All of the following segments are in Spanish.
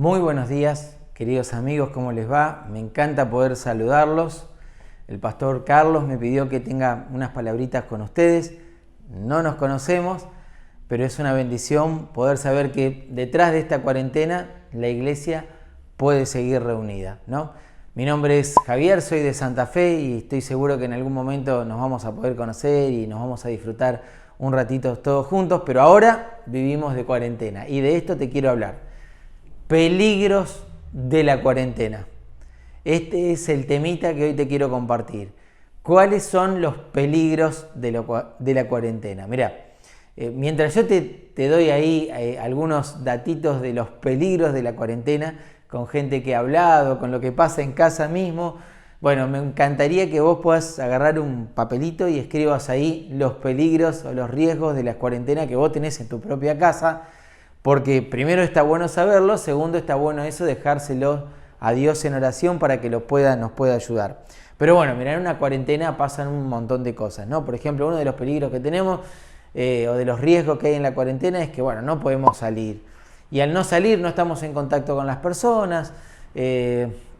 Muy buenos días, queridos amigos, ¿cómo les va? Me encanta poder saludarlos. El pastor Carlos me pidió que tenga unas palabritas con ustedes. No nos conocemos, pero es una bendición poder saber que detrás de esta cuarentena la iglesia puede seguir reunida, ¿no? Mi nombre es Javier, soy de Santa Fe y estoy seguro que en algún momento nos vamos a poder conocer y nos vamos a disfrutar un ratito todos juntos, pero ahora vivimos de cuarentena y de esto te quiero hablar. Peligros de la cuarentena. Este es el temita que hoy te quiero compartir. ¿Cuáles son los peligros de la cuarentena? Mirá, mientras yo te doy ahí algunos datitos de los peligros de la cuarentena, con gente que ha hablado, con lo que pasa en casa mismo, bueno, me encantaría que vos puedas agarrar un papelito y escribas ahí los peligros o los riesgos de la cuarentena que vos tenés en tu propia casa, porque primero está bueno saberlo, segundo está bueno eso, dejárselo a Dios en oración para que nos pueda ayudar. Pero bueno, mirá, en una cuarentena pasan un montón de cosas, ¿no? Por ejemplo, uno de los peligros que tenemos o de los riesgos que hay en la cuarentena es que, bueno, no podemos salir. Y al no salir no estamos en contacto con las personas,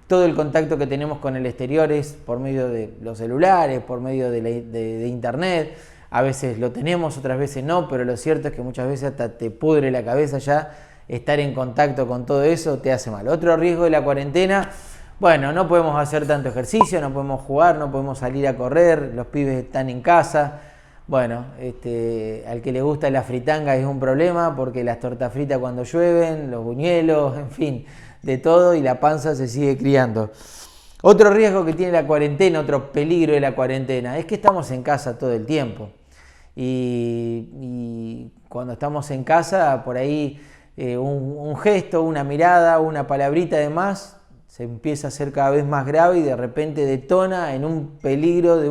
todo el contacto que tenemos con el exterior es por medio de los celulares, por medio de internet. A veces lo tenemos, otras veces no, pero lo cierto es que muchas veces hasta te pudre la cabeza ya estar en contacto con todo eso, te hace mal. Otro riesgo de la cuarentena, bueno, no podemos hacer tanto ejercicio, no podemos jugar, no podemos salir a correr, los pibes están en casa. Bueno, al que le gusta la fritanga es un problema porque las tortas fritas cuando llueven, los buñuelos, en fin, de todo, y la panza se sigue criando. Otro riesgo que tiene la cuarentena, otro peligro de la cuarentena, es que estamos en casa todo el tiempo. Y cuando estamos en casa, por ahí un gesto, una mirada, una palabrita de más, se empieza a hacer cada vez más grave y de repente detona en un peligro de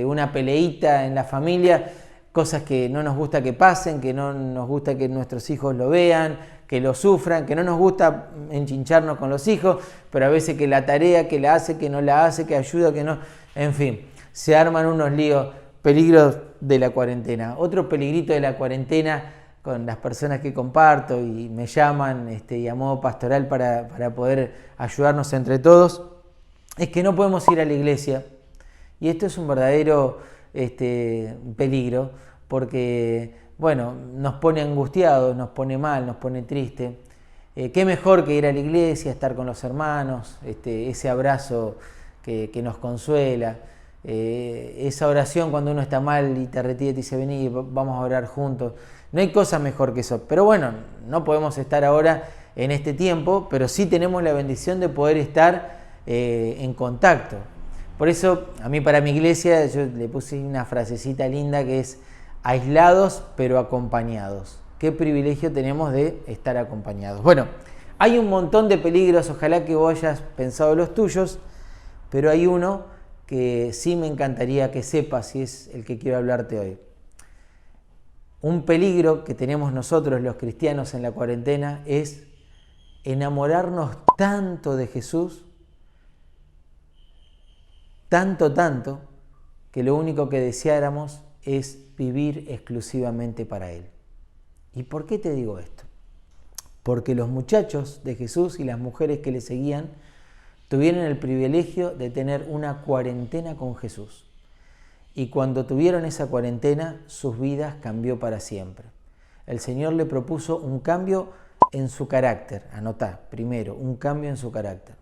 una peleita en la familia, cosas que no nos gusta que pasen, que no nos gusta que nuestros hijos lo vean, que lo sufran, que no nos gusta enchincharnos con los hijos, pero a veces que la tarea, que la hace, que no la hace, que ayuda, que no, en fin, se arman unos líos. Peligros de la cuarentena. Otro peligrito de la cuarentena con las personas que comparto y me llaman y a modo pastoral para poder ayudarnos entre todos, es que no podemos ir a la iglesia. Y esto es un verdadero peligro porque, bueno, nos pone angustiados, nos pone mal, nos pone triste. Qué mejor que ir a la iglesia, estar con los hermanos, ese abrazo que nos consuela. Esa oración cuando uno está mal y te retira y te dice vení, vamos a orar juntos, no hay cosa mejor que eso, pero bueno, no podemos estar ahora en este tiempo, pero sí tenemos la bendición de poder estar en contacto. Por eso a mí, para mi iglesia, yo le puse una frasecita linda que es aislados pero acompañados. Qué privilegio tenemos de estar acompañados. Bueno, hay un montón de peligros, ojalá que vos hayas pensado los tuyos, pero hay uno que sí me encantaría que sepas y es el que quiero hablarte hoy. Un peligro que tenemos nosotros los cristianos en la cuarentena es enamorarnos tanto de Jesús, tanto, que lo único que deseáramos es vivir exclusivamente para Él. ¿Y por qué te digo esto? Porque los muchachos de Jesús y las mujeres que le seguían tuvieron el privilegio de tener una cuarentena con Jesús. Y cuando tuvieron esa cuarentena, sus vidas cambió para siempre. El Señor le propuso un cambio en su carácter. Anotá, primero, un cambio en su carácter.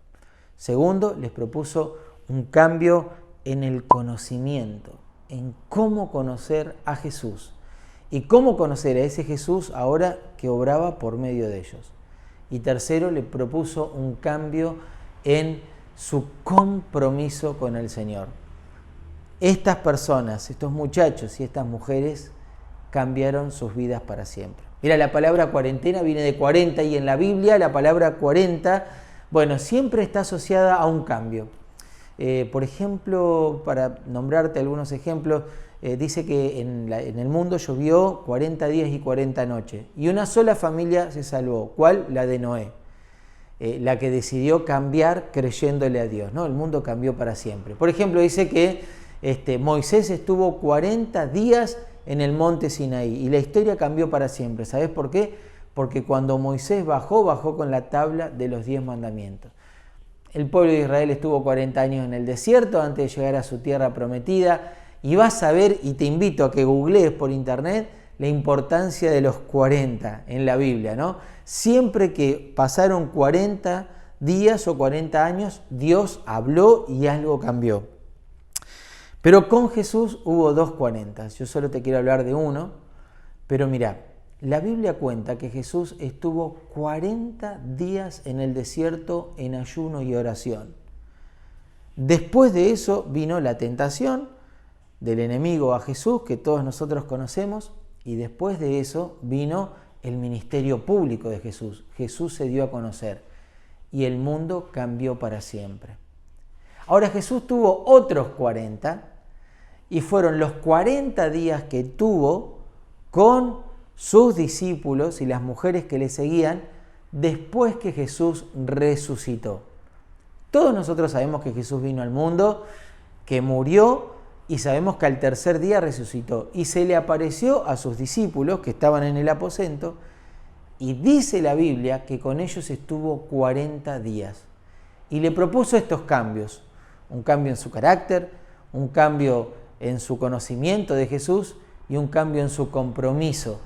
Segundo, les propuso un cambio en el conocimiento, en cómo conocer a Jesús. Y cómo conocer a ese Jesús ahora que obraba por medio de ellos. Y tercero, le propuso un cambio en su compromiso con el Señor. Estas personas, estos muchachos y estas mujeres cambiaron sus vidas para siempre. Mira, la palabra cuarentena viene de 40 y en la Biblia la palabra 40, bueno, siempre está asociada a un cambio. Por ejemplo, para nombrarte algunos ejemplos, dice que en el mundo llovió 40 días y 40 noches y una sola familia se salvó. ¿Cuál? La de Noé. La que decidió cambiar creyéndole a Dios, ¿no? El mundo cambió para siempre. Por ejemplo, dice que Moisés estuvo 40 días en el monte Sinaí y la historia cambió para siempre. ¿Sabes por qué? porque cuando Moisés bajó con la tabla de los 10 mandamientos. El pueblo de Israel estuvo 40 años en el desierto antes de llegar a su tierra prometida, y vas a ver, y te invito a que googlees por internet, la importancia de los 40 en la Biblia, ¿no? Siempre que pasaron 40 días o 40 años, Dios habló y algo cambió. Pero con Jesús hubo 2 40. Yo solo te quiero hablar de uno, pero mirá, la Biblia cuenta que Jesús estuvo 40 días en el desierto en ayuno y oración. Después de eso vino la tentación del enemigo a Jesús, que todos nosotros conocemos, y después de eso vino el ministerio público de Jesús. Jesús se dio a conocer y el mundo cambió para siempre. Ahora Jesús tuvo otros 40 y fueron los 40 días que tuvo con sus discípulos y las mujeres que le seguían después que Jesús resucitó. Todos nosotros sabemos que Jesús vino al mundo, que murió y sabemos que al tercer día resucitó y se le apareció a sus discípulos que estaban en el aposento y dice la Biblia que con ellos estuvo 40 días y le propuso estos cambios, un cambio en su carácter, un cambio en su conocimiento de Jesús y un cambio en su compromiso.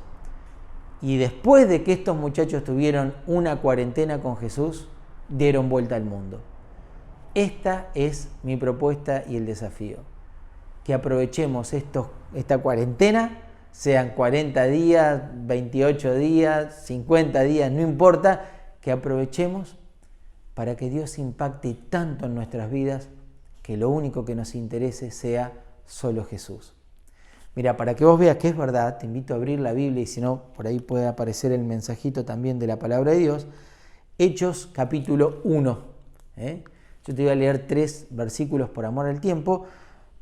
Y después de que estos muchachos tuvieron una cuarentena con Jesús, dieron vuelta al mundo. Esta es mi propuesta y el desafío. Que aprovechemos esta cuarentena, sean 40 días, 28 días, 50 días, no importa, que aprovechemos para que Dios impacte tanto en nuestras vidas que lo único que nos interese sea solo Jesús. Mira, para que vos veas que es verdad, te invito a abrir la Biblia y si no, por ahí puede aparecer el mensajito también de la palabra de Dios. Hechos capítulo 1. Yo te voy a leer 3 versículos por amor al tiempo,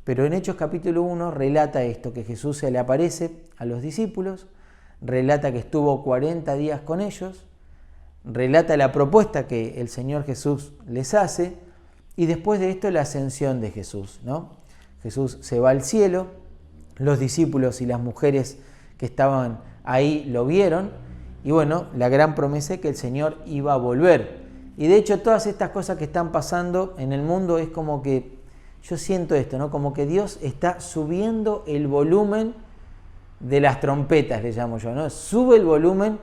pero en Hechos capítulo 1 relata esto, que Jesús se le aparece a los discípulos, relata que estuvo 40 días con ellos, relata la propuesta que el Señor Jesús les hace y después de esto la ascensión de Jesús, ¿no? Jesús se va al cielo. Los discípulos y las mujeres que estaban ahí lo vieron y bueno, la gran promesa es que el Señor iba a volver. Y de hecho todas estas cosas que están pasando en el mundo es como que, yo siento esto, ¿no? Como que Dios está subiendo el volumen de las trompetas, le llamo yo, ¿no? Sube el volumen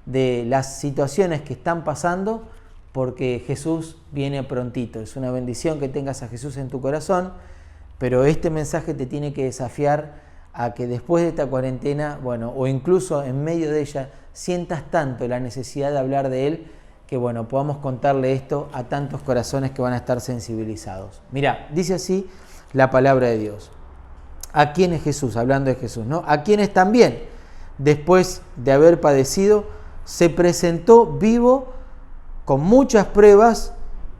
de las situaciones que están pasando porque Jesús viene prontito. Es una bendición que tengas a Jesús en tu corazón. Pero este mensaje te tiene que desafiar a que después de esta cuarentena, bueno, o incluso en medio de ella, sientas tanto la necesidad de hablar de Él, que bueno, podamos contarle esto a tantos corazones que van a estar sensibilizados. Mirá, dice así la palabra de Dios. ¿A quién es Jesús? Hablando de Jesús, ¿no? A quienes también, después de haber padecido, se presentó vivo con muchas pruebas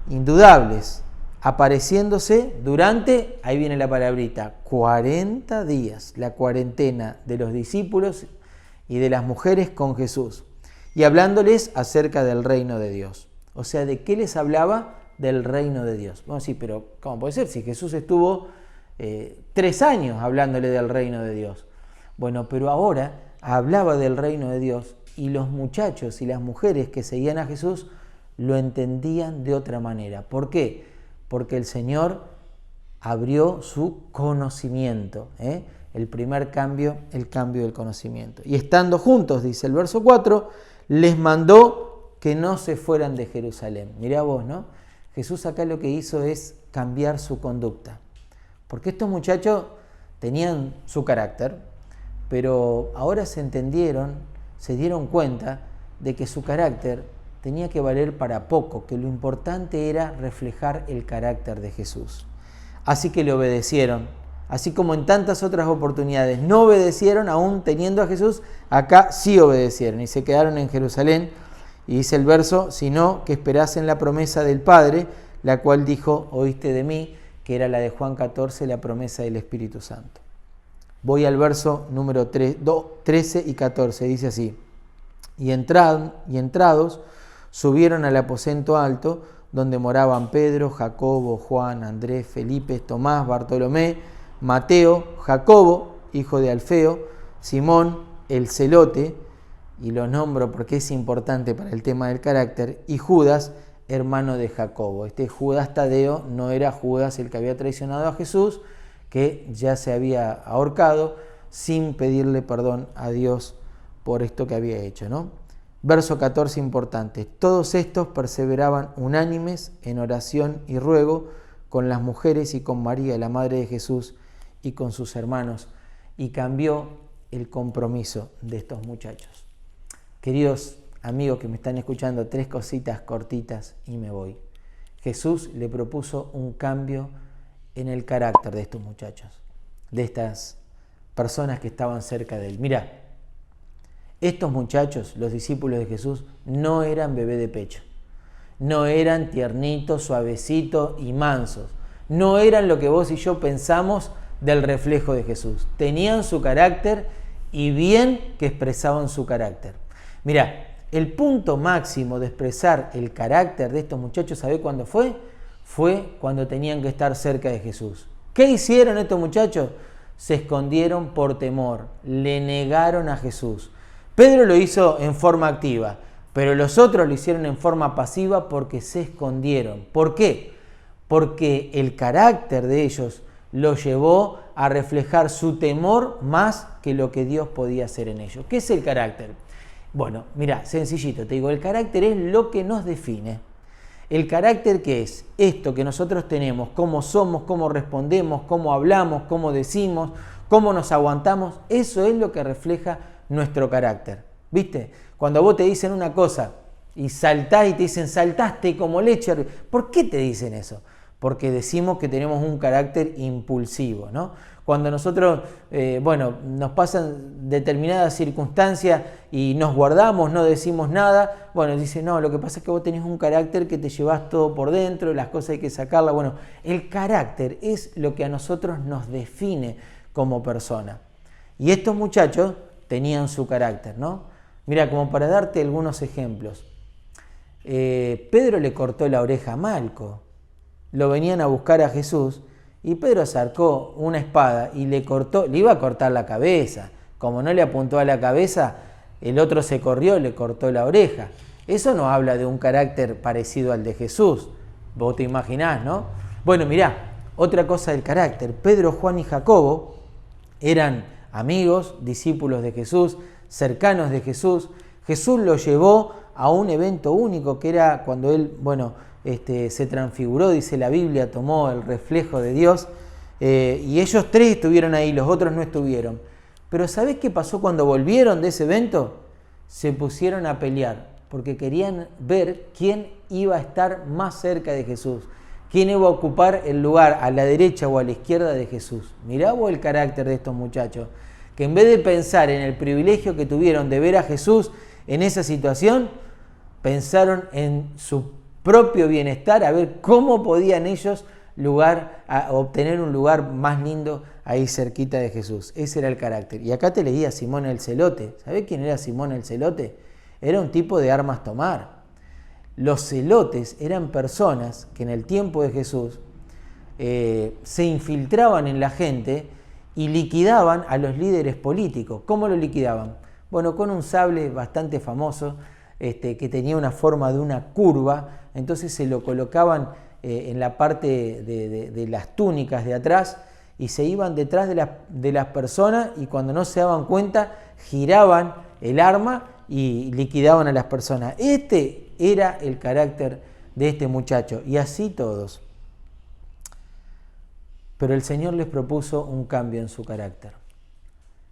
indudables, apareciéndose durante, ahí viene la palabrita, 40 días, la cuarentena de los discípulos y de las mujeres con Jesús, y hablándoles acerca del reino de Dios. O sea, ¿de qué les hablaba? Del reino de Dios. Vamos a decir, pero ¿cómo puede ser? Si Jesús estuvo 3 años hablándole del reino de Dios. Bueno, pero ahora hablaba del reino de Dios y los muchachos y las mujeres que seguían a Jesús lo entendían de otra manera. ¿Por qué? Porque el Señor abrió su conocimiento. El primer cambio, el cambio del conocimiento. Y estando juntos, dice el verso 4, les mandó que no se fueran de Jerusalén. Mirá vos, ¿no? Jesús acá lo que hizo es cambiar su conducta. Porque estos muchachos tenían su carácter, pero ahora se entendieron, se dieron cuenta de que su carácter tenía que valer para poco, que lo importante era reflejar el carácter de Jesús. Así que le obedecieron, así como en tantas otras oportunidades no obedecieron, aún teniendo a Jesús, acá sí obedecieron y se quedaron en Jerusalén. Y dice el verso, sino que esperasen la promesa del Padre, la cual dijo, oíste de mí, que era la de Juan 14, la promesa del Espíritu Santo. Voy al verso número 13 y 14, dice así, y entrados, subieron al aposento alto, donde moraban Pedro, Jacobo, Juan, Andrés, Felipe, Tomás, Bartolomé, Mateo, Jacobo, hijo de Alfeo, Simón, el celote, y lo nombro porque es importante para el tema del carácter, y Judas, hermano de Jacobo. Este Judas Tadeo no era Judas el que había traicionado a Jesús, que ya se había ahorcado sin pedirle perdón a Dios por esto que había hecho, ¿no? Verso 14 importante. Todos estos perseveraban unánimes en oración y ruego con las mujeres y con María, la madre de Jesús, y con sus hermanos. Y cambió el compromiso de estos muchachos. Queridos amigos que me están escuchando, 3 cositas cortitas y me voy. Jesús le propuso un cambio en el carácter de estos muchachos, de estas personas que estaban cerca de él. Mirá, estos muchachos, los discípulos de Jesús, no eran bebé de pecho, no eran tiernitos, suavecitos y mansos, no eran lo que vos y yo pensamos del reflejo de Jesús. Tenían su carácter y bien que expresaban su carácter. Mirá, el punto máximo de expresar el carácter de estos muchachos, ¿sabés cuándo fue? Fue cuando tenían que estar cerca de Jesús. ¿Qué hicieron estos muchachos? Se escondieron por temor, le negaron a Jesús. Pedro lo hizo en forma activa, pero los otros lo hicieron en forma pasiva porque se escondieron. ¿Por qué? Porque el carácter de ellos los llevó a reflejar su temor más que lo que Dios podía hacer en ellos. ¿Qué es el carácter? Bueno, mira, sencillito, te digo, el carácter es lo que nos define. El carácter, ¿qué es? Esto que nosotros tenemos, cómo somos, cómo respondemos, cómo hablamos, cómo decimos, cómo nos aguantamos, eso es lo que refleja nuestro carácter. ¿Viste? Cuando vos te dicen una cosa y saltás y te dicen saltaste como leche, ¿por qué te dicen eso? Porque decimos que tenemos un carácter impulsivo, ¿no? Cuando nosotros, nos pasan determinadas circunstancias y nos guardamos, no decimos nada, dice, no, lo que pasa es que vos tenés un carácter que te llevas todo por dentro, las cosas hay que sacarlas. Bueno, el carácter es lo que a nosotros nos define como persona. Y estos muchachos tenían su carácter, ¿no? Mira, como para darte algunos ejemplos. Pedro le cortó la oreja a Malco. Lo venían a buscar a Jesús y Pedro sacó una espada y le iba a cortar la cabeza. Como no le apuntó a la cabeza, el otro se corrió y le cortó la oreja. Eso no habla de un carácter parecido al de Jesús. Vos te imaginás, ¿no? Bueno, mirá, otra cosa del carácter. Pedro, Juan y Jacobo eran amigos, discípulos de Jesús, cercanos de Jesús. Jesús los llevó a un evento único que era cuando él, se transfiguró, dice la Biblia, tomó el reflejo de Dios, y ellos 3 estuvieron ahí, los otros no estuvieron. Pero ¿sabés qué pasó cuando volvieron de ese evento? Se pusieron a pelear, porque querían ver quién iba a estar más cerca de Jesús, quién iba a ocupar el lugar a la derecha o a la izquierda de Jesús. Mirá vos el carácter de estos muchachos, que en vez de pensar en el privilegio que tuvieron de ver a Jesús en esa situación, pensaron en su propio bienestar, a ver cómo podían ellos obtener un lugar más lindo ahí cerquita de Jesús. Ese era el carácter. Y acá te leía Simón el Celote. ¿Sabés quién era Simón el Celote? Era un tipo de armas tomar. Los celotes eran personas que en el tiempo de Jesús se infiltraban en la gente y liquidaban a los líderes políticos. ¿Cómo lo liquidaban? Bueno, con un sable bastante famoso, que tenía una forma de una curva, entonces se lo colocaban en la parte de las túnicas de atrás y se iban detrás de las personas y cuando no se daban cuenta giraban el arma y liquidaban a las personas. Este era el carácter de este muchacho y así todos. Pero el Señor les propuso un cambio en su carácter.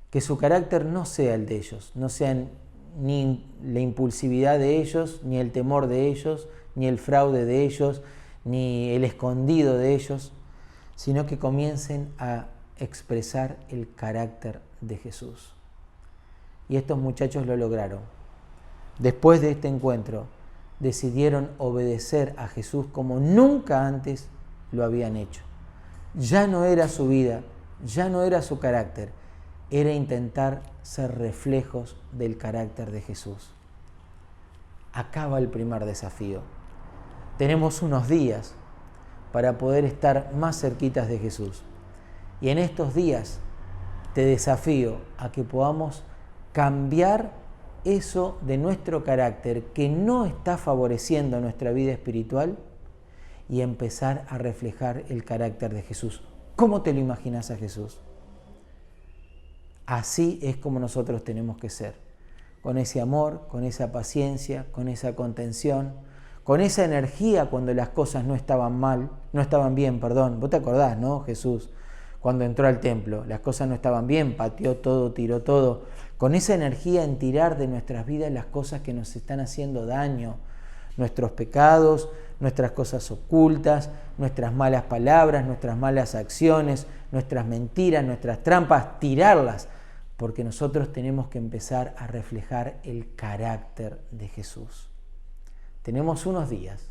Que su carácter no sea el de ellos, no sean ni la impulsividad de ellos, ni el temor de ellos, ni el fraude de ellos, ni el escondido de ellos, sino que comiencen a expresar el carácter de Jesús. Y estos muchachos lo lograron. Después de este encuentro, decidieron obedecer a Jesús como nunca antes lo habían hecho. Ya no era su vida, ya no era su carácter, era intentar ser reflejos del carácter de Jesús. Acaba el primer desafío. Tenemos unos días para poder estar más cerquitas de Jesús. Y en estos días te desafío a que podamos cambiar eso de nuestro carácter que no está favoreciendo nuestra vida espiritual y empezar a reflejar el carácter de Jesús. ¿Cómo te lo imaginas a Jesús? Así es como nosotros tenemos que ser, con ese amor, con esa paciencia, con esa contención, con esa energía cuando las cosas no estaban bien. Vos te acordás, ¿no? Jesús, cuando entró al templo, las cosas no estaban bien, pateó todo, tiró todo, con esa energía en tirar de nuestras vidas las cosas que nos están haciendo daño, nuestros pecados, nuestras cosas ocultas, nuestras malas palabras, nuestras malas acciones, nuestras mentiras, nuestras trampas, tirarlas, porque nosotros tenemos que empezar a reflejar el carácter de Jesús. Tenemos unos días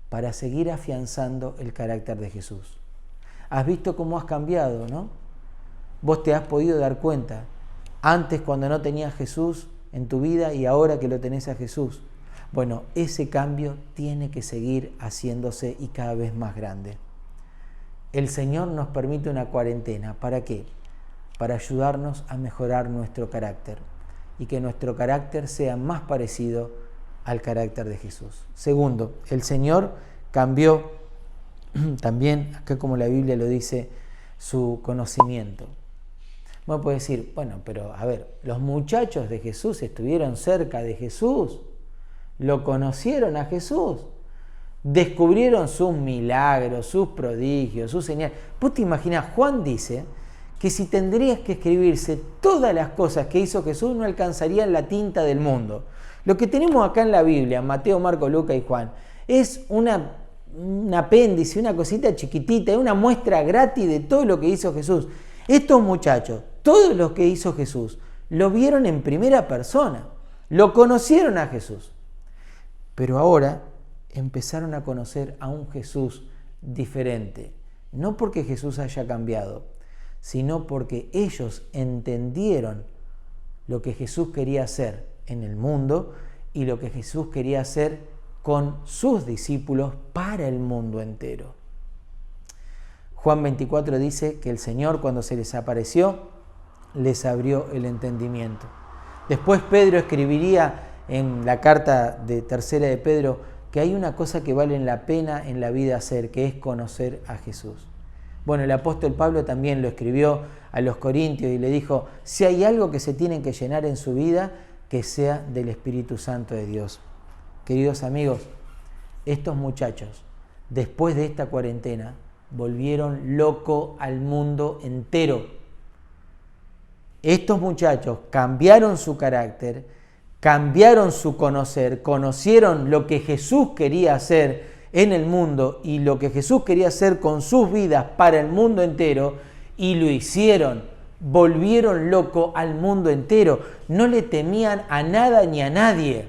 para seguir afianzando el carácter de Jesús. Has visto cómo has cambiado, ¿no? Vos te has podido dar cuenta, antes cuando no tenías Jesús en tu vida y ahora que lo tenés a Jesús. Bueno, ese cambio tiene que seguir haciéndose y cada vez más grande. El Señor nos permite una cuarentena. ¿Para qué? Para ayudarnos a mejorar nuestro carácter y que nuestro carácter sea más parecido al carácter de Jesús. Segundo, el Señor cambió también, acá como la Biblia lo dice, su conocimiento. Uno puede decir, bueno, pero a ver, los muchachos de Jesús estuvieron cerca de Jesús, lo conocieron a Jesús, descubrieron sus milagros, sus prodigios, sus señales. Vos te imaginás, Juan dice que si tendrías que escribirse todas las cosas que hizo Jesús no alcanzarían la tinta del mundo. Lo que tenemos acá en la Biblia, Mateo, Marcos, Lucas y Juan, es un apéndice, una cosita chiquitita, una muestra gratis de todo lo que hizo Jesús. Estos muchachos, todos los que hizo Jesús, lo vieron en primera persona, lo conocieron a Jesús. Pero ahora empezaron a conocer a un Jesús diferente, no porque Jesús haya cambiado, sino porque ellos entendieron lo que Jesús quería hacer en el mundo y lo que Jesús quería hacer con sus discípulos para el mundo entero. Juan 24 dice que el Señor, cuando se les apareció, les abrió el entendimiento. Después Pedro escribiría en la carta de tercera de Pedro que hay una cosa que vale la pena en la vida hacer, que es conocer a Jesús. Bueno, el apóstol Pablo también lo escribió a los Corintios y le dijo, si hay algo que se tienen que llenar en su vida, que sea del Espíritu Santo de Dios. Queridos amigos, estos muchachos, después de esta cuarentena, volvieron loco al mundo entero. Estos muchachos cambiaron su carácter, cambiaron su conocer, conocieron lo que Jesús quería hacer en el mundo y lo que Jesús quería hacer con sus vidas para el mundo entero y lo hicieron. Volvieron loco al mundo entero. No le temían a nada ni a nadie.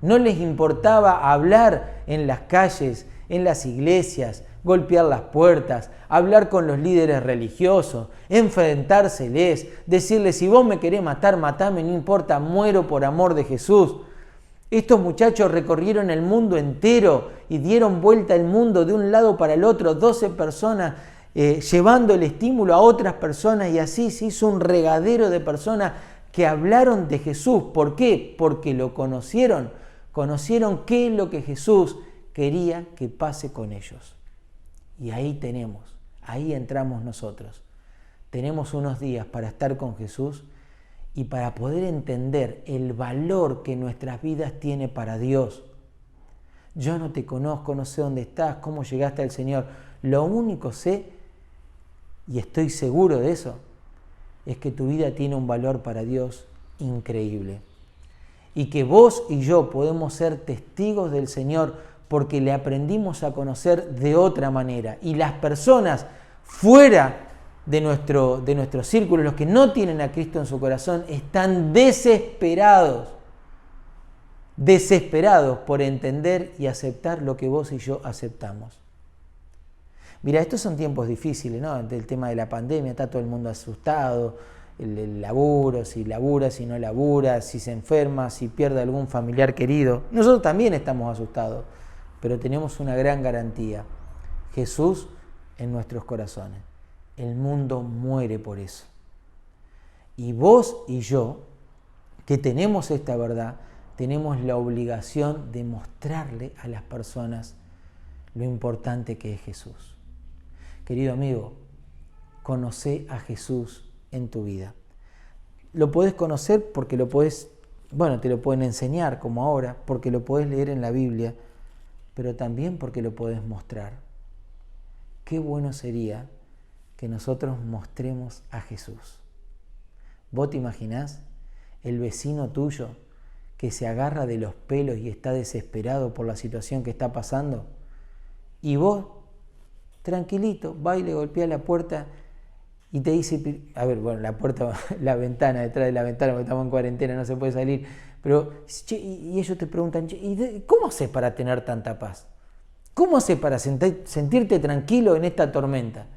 No les importaba hablar en las calles, en las iglesias, golpear las puertas, hablar con los líderes religiosos, enfrentárseles, decirles, si vos me querés matar, matame, no importa, muero por amor de Jesús. Estos muchachos recorrieron el mundo entero y dieron vuelta al mundo de un lado para el otro, 12 personas, llevando el estímulo a otras personas y así se hizo un regadero de personas que hablaron de Jesús. ¿Por qué? Porque lo conocieron qué es lo que Jesús quería que pase con ellos. Y ahí entramos nosotros. Tenemos unos días para estar con Jesús y para poder entender el valor que nuestras vidas tiene para Dios. Yo no te conozco, no sé dónde estás, cómo llegaste al Señor. Lo único sé, y estoy seguro de eso, es que tu vida tiene un valor para Dios increíble. Y que vos y yo podemos ser testigos del Señor porque le aprendimos a conocer de otra manera. Y las personas fuera de nuestro círculo, los que no tienen a Cristo en su corazón, están desesperados por entender y aceptar lo que vos y yo aceptamos. Mira, estos son tiempos difíciles, ¿no? El tema de la pandemia, está todo el mundo asustado, el laburo, si labura, si no labura, si se enferma, si pierde algún familiar querido. Nosotros también estamos asustados, pero tenemos una gran garantía: Jesús en nuestros corazones. El mundo muere por eso. Y vos y yo que tenemos esta verdad, tenemos la obligación de mostrarle a las personas lo importante que es Jesús. Querido amigo, conoce a Jesús en tu vida. Lo podés conocer porque lo podés, te lo pueden enseñar como ahora, porque lo podés leer en la Biblia, pero también porque lo podés mostrar. Qué bueno sería que nosotros mostremos a Jesús. ¿Vos te imaginás el vecino tuyo que se agarra de los pelos y está desesperado por la situación que está pasando? Y vos, tranquilito, va y le golpea la puerta y te dice, la puerta, la ventana, detrás de la ventana, porque estamos en cuarentena, no se puede salir, pero y ellos te preguntan, ¿cómo haces para tener tanta paz? ¿Cómo haces para sentirte tranquilo en esta tormenta?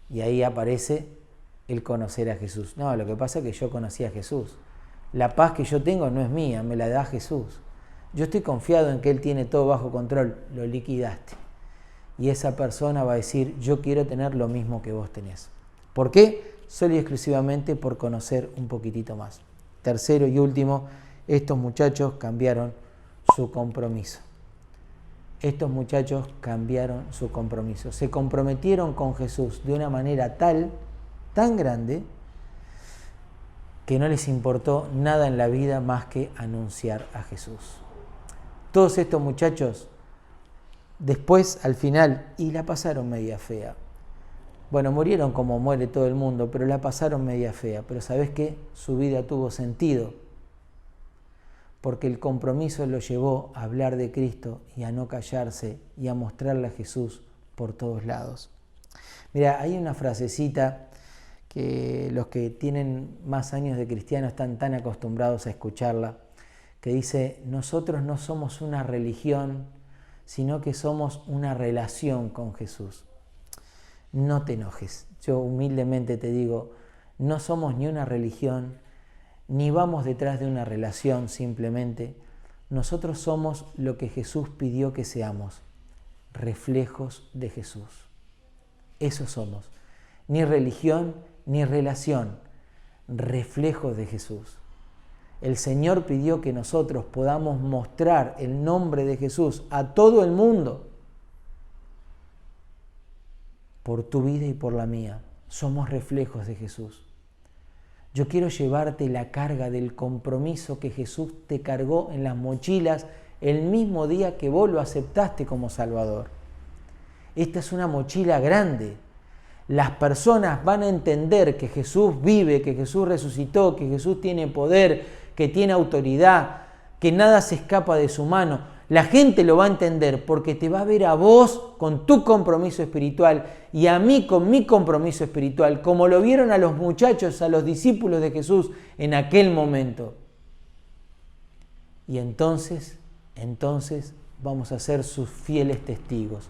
Y ahí aparece el conocer a Jesús. No, lo que pasa es que yo conocí a Jesús. La paz que yo tengo no es mía, me la da Jesús. Yo estoy confiado en que Él tiene todo bajo control, lo liquidaste. Y esa persona va a decir, yo quiero tener lo mismo que vos tenés. ¿Por qué? Solo y exclusivamente por conocer un poquitito más. Tercero y último, estos muchachos cambiaron su compromiso. Estos muchachos cambiaron su compromiso. Se comprometieron con Jesús de una manera tan grande, que no les importó nada en la vida más que anunciar a Jesús. Todos estos muchachos, después, al final, y la pasaron media fea. Murieron como muere todo el mundo, pero la pasaron media fea. Pero ¿sabés qué? Su vida tuvo sentido, porque el compromiso lo llevó a hablar de Cristo y a no callarse y a mostrarle a Jesús por todos lados. Mira, hay una frasecita que los que tienen más años de cristiano están tan acostumbrados a escucharla, que dice, nosotros no somos una religión, sino que somos una relación con Jesús. No te enojes, yo humildemente te digo, no somos ni una religión, ni vamos detrás de una relación simplemente. Nosotros somos lo que Jesús pidió que seamos, reflejos de Jesús. Eso somos, ni religión ni relación, reflejos de Jesús. El Señor pidió que nosotros podamos mostrar el nombre de Jesús a todo el mundo. Por tu vida y por la mía, somos reflejos de Jesús. Yo quiero llevarte la carga del compromiso que Jesús te cargó en las mochilas el mismo día que vos lo aceptaste como Salvador. Esta es una mochila grande. Las personas van a entender que Jesús vive, que Jesús resucitó, que Jesús tiene poder, que tiene autoridad, que nada se escapa de su mano. La gente lo va a entender porque te va a ver a vos con tu compromiso espiritual y a mí con mi compromiso espiritual, como lo vieron a los muchachos, a los discípulos de Jesús en aquel momento. Y entonces vamos a ser sus fieles testigos.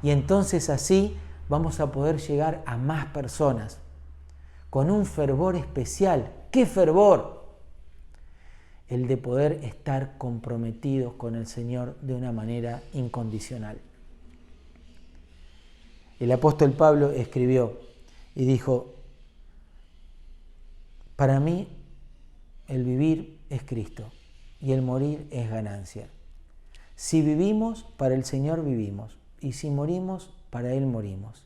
Y entonces así vamos a poder llegar a más personas con un fervor especial. ¿Qué fervor? El de poder estar comprometidos con el Señor de una manera incondicional. El apóstol Pablo escribió y dijo, para mí el vivir es Cristo y el morir es ganancia. Si vivimos, para el Señor vivimos, y si morimos, para Él morimos.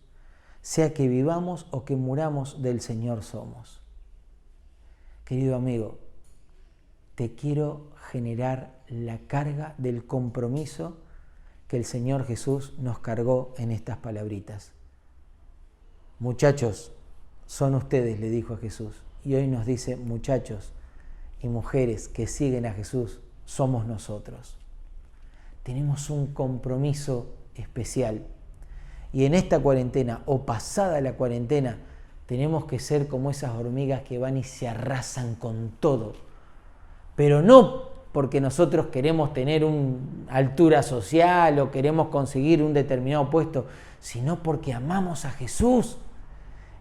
Sea que vivamos o que muramos, del Señor somos. Querido amigo, te quiero generar la carga del compromiso que el Señor Jesús nos cargó en estas palabritas. Muchachos, son ustedes, le dijo a Jesús. Y hoy nos dice, muchachos y mujeres que siguen a Jesús, somos nosotros. Tenemos un compromiso especial. Y en esta cuarentena, o pasada la cuarentena, tenemos que ser como esas hormigas que van y se arrasan con todo. Pero no porque nosotros queremos tener una altura social o queremos conseguir un determinado puesto, sino porque amamos a Jesús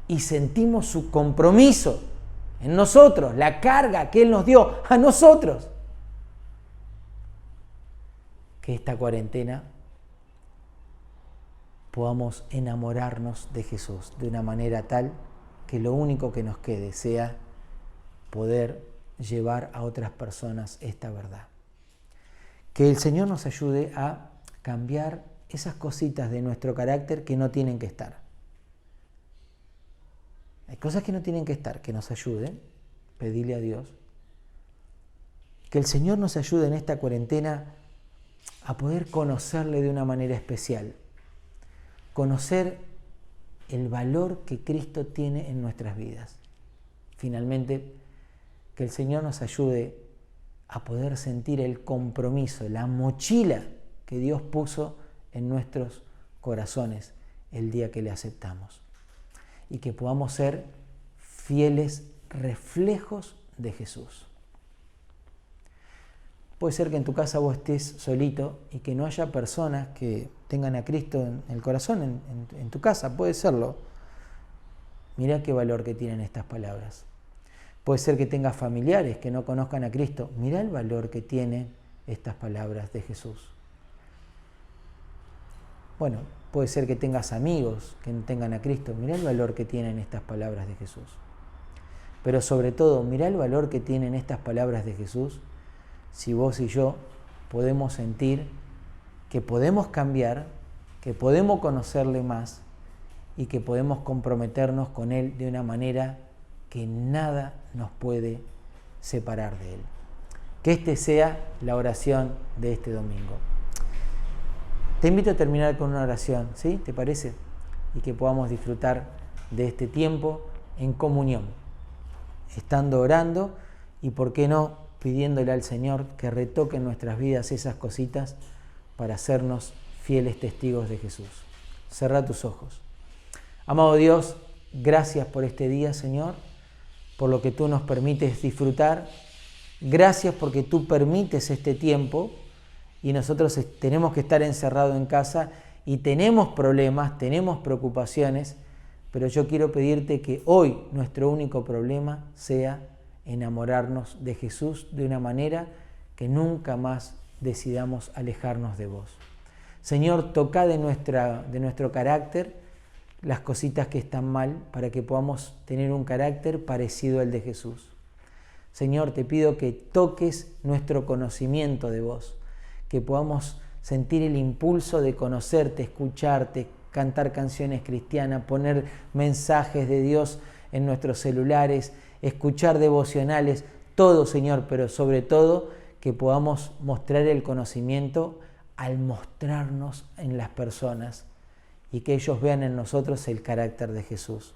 y sentimos su compromiso en nosotros, la carga que Él nos dio a nosotros. Que esta cuarentena podamos enamorarnos de Jesús de una manera tal que lo único que nos quede sea poder llevar a otras personas esta verdad. Que el Señor nos ayude a cambiar esas cositas de nuestro carácter que no tienen que estar. Hay cosas que no tienen que estar, que nos ayuden, pedirle a Dios. Que el Señor nos ayude en esta cuarentena a poder conocerle de una manera especial. Conocer el valor que Cristo tiene en nuestras vidas. Finalmente, que el Señor nos ayude a poder sentir el compromiso, la mochila que Dios puso en nuestros corazones el día que le aceptamos. Y que podamos ser fieles reflejos de Jesús. Puede ser que en tu casa vos estés solito y que no haya personas que tengan a Cristo en el corazón, en tu casa, puede serlo. Mirá qué valor que tienen estas palabras. Puede ser que tengas familiares que no conozcan a Cristo. Mirá el valor que tienen estas palabras de Jesús. Bueno, puede ser que tengas amigos que no tengan a Cristo. Mirá el valor que tienen estas palabras de Jesús. Pero sobre todo, mirá el valor que tienen estas palabras de Jesús si vos y yo podemos sentir que podemos cambiar, que podemos conocerle más y que podemos comprometernos con Él de una manera que nada nos puede separar de Él. Que este sea la oración de este domingo. Te invito a terminar con una oración, ¿sí? ¿Te parece? Y que podamos disfrutar de este tiempo en comunión, estando orando y, ¿por qué no?, pidiéndole al Señor que retoque en nuestras vidas esas cositas para hacernos fieles testigos de Jesús. Cerrá tus ojos. Amado Dios, gracias por este día, Señor, por lo que tú nos permites disfrutar. Gracias porque tú permites este tiempo y nosotros tenemos que estar encerrados en casa y tenemos problemas, tenemos preocupaciones, pero yo quiero pedirte que hoy nuestro único problema sea enamorarnos de Jesús de una manera que nunca más decidamos alejarnos de vos. Señor, toca de nuestro carácter las cositas que están mal para que podamos tener un carácter parecido al de Jesús. Señor, te pido que toques nuestro conocimiento de vos, que podamos sentir el impulso de conocerte, escucharte, cantar canciones cristianas, poner mensajes de Dios en nuestros celulares, escuchar devocionales, todo, Señor, pero sobre todo que podamos mostrar el conocimiento al mostrarnos en las personas y que ellos vean en nosotros el carácter de Jesús.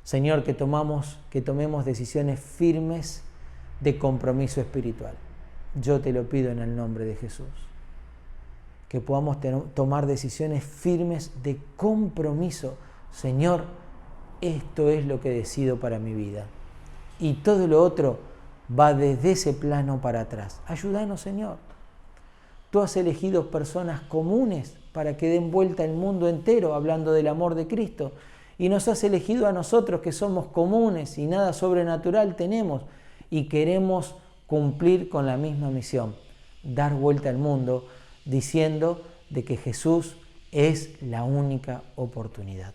Señor, que tomemos decisiones firmes de compromiso espiritual. Yo te lo pido en el nombre de Jesús. Que podamos tomar decisiones firmes de compromiso. Señor, esto es lo que decido para mi vida. Y todo lo otro va desde ese plano para atrás. Ayúdanos, Señor. Tú has elegido personas comunes para que den vuelta el mundo entero hablando del amor de Cristo. Y nos has elegido a nosotros que somos comunes y nada sobrenatural tenemos y queremos cumplir con la misma misión. Dar vuelta al mundo diciendo de que Jesús es la única oportunidad.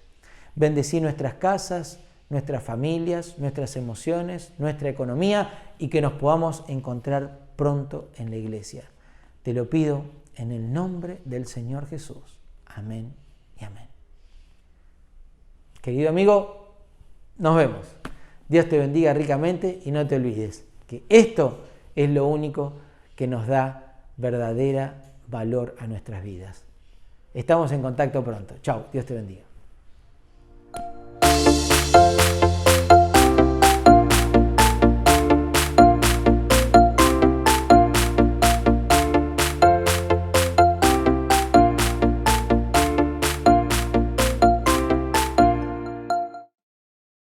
Bendecí nuestras casas, nuestras familias, nuestras emociones, nuestra economía y que nos podamos encontrar pronto en la iglesia. Te lo pido en el nombre del Señor Jesús. Amén y amén. Querido amigo, nos vemos. Dios te bendiga ricamente y no te olvides que esto es lo único que nos da verdadera valor a nuestras vidas. Estamos en contacto pronto. Chao, Dios te bendiga.